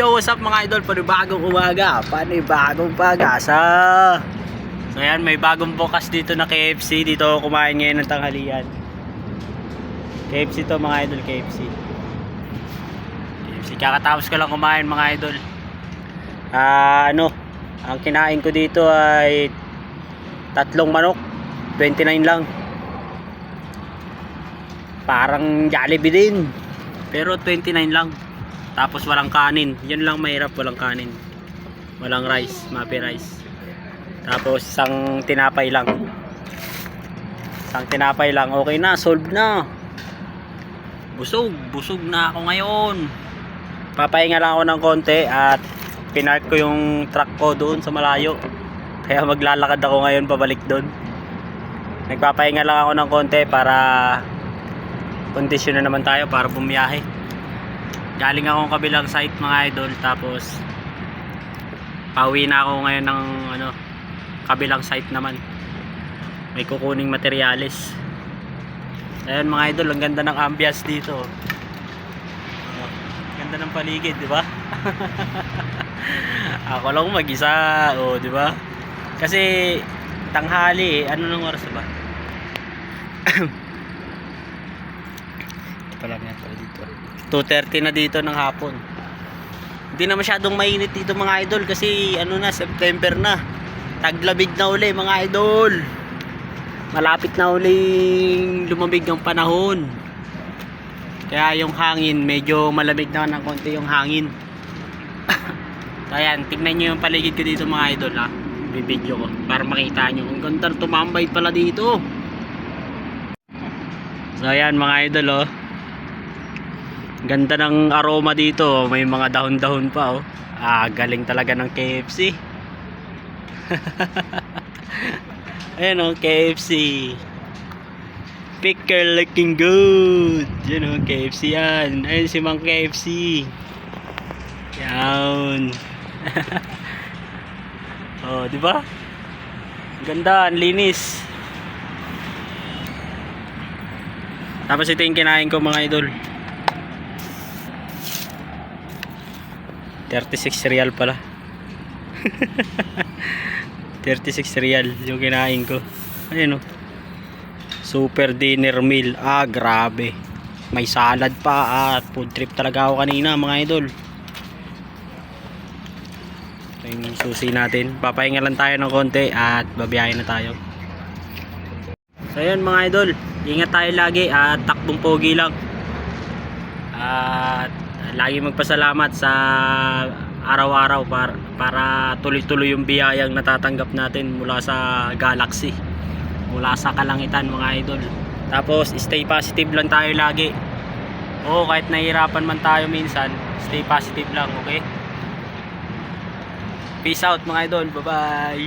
Yo, what's up mga idol? Panibagong umaga, panibagong pag-asa. So ayan, may bagong bukas dito na KFC. Dito ako kumain ngayon ng tanghalian. KFC to mga idol, KFC. Kakatapos ko lang kumain mga idol. Ang kinain ko dito ay 3 manok, 29 lang. Parang Jollibee din, pero 29 lang. Tapos walang kanin. Yun lang mahirap, walang kanin. Walang rice, mapi rice. Tapos isang tinapay lang. Okay na, solve na. Busog na ako ngayon. Papahinga lang ako ng konti at pinark ko yung truck ko doon sa malayo. Kaya maglalakad ako ngayon pabalik doon. Nagpapahinga lang ako ng konti para kondisyon na naman tayo para bumiyahe. Galing akong kabilang site mga idol, tapos pauwi na ako ngayon ng kabilang site naman. May kukuning materyales. Ayan mga idol, ang ganda ng ambience dito. Ganda ng paligid, di ba? Ako lang mag-isa, di ba? Kasi tanghali, ano nang oras ba? Ito lang yan pala dito. 2:30 na dito ng hapon. Hindi na masyadong mainit dito mga idol kasi September na. Taglamig na uli mga idol. Malapit na uling lumamig ang panahon. Kaya yung hangin, medyo malamig na ng konti yung hangin. So ayan, tignan nyo yung paligid ko dito mga idol ha. Bibidyo ko para makita nyo. Ang ganda tumambay pala dito. So ayan mga idol Ganda ng aroma dito, may mga dahon-dahon pa galing talaga ng KFC. Ayan KFC. Picker looking good. Yan KFC yan. Ayun si Mang KFC. Yan. Di ba? Ganda, ang linis. Tapos ito yung kinain ko mga idol. 36 real pala. 36 real yung kinain ko. Ayun super dinner meal. Grabe. May salad pa at food trip talaga ako kanina mga idol. Ito yung susi natin. Papahinga lang tayo ng konti at babiyahin na tayo. So ayun mga idol, ingat tayo lagi at takbong pogi lang. At lagi magpasalamat sa araw-araw para tuloy-tuloy yung biyayang natatanggap natin mula sa galaxy, mula sa kalangitan mga idol. Tapos stay positive lang tayo lagi. Kahit nahihirapan man tayo minsan, stay positive lang, okay? Peace out mga idol, bye bye.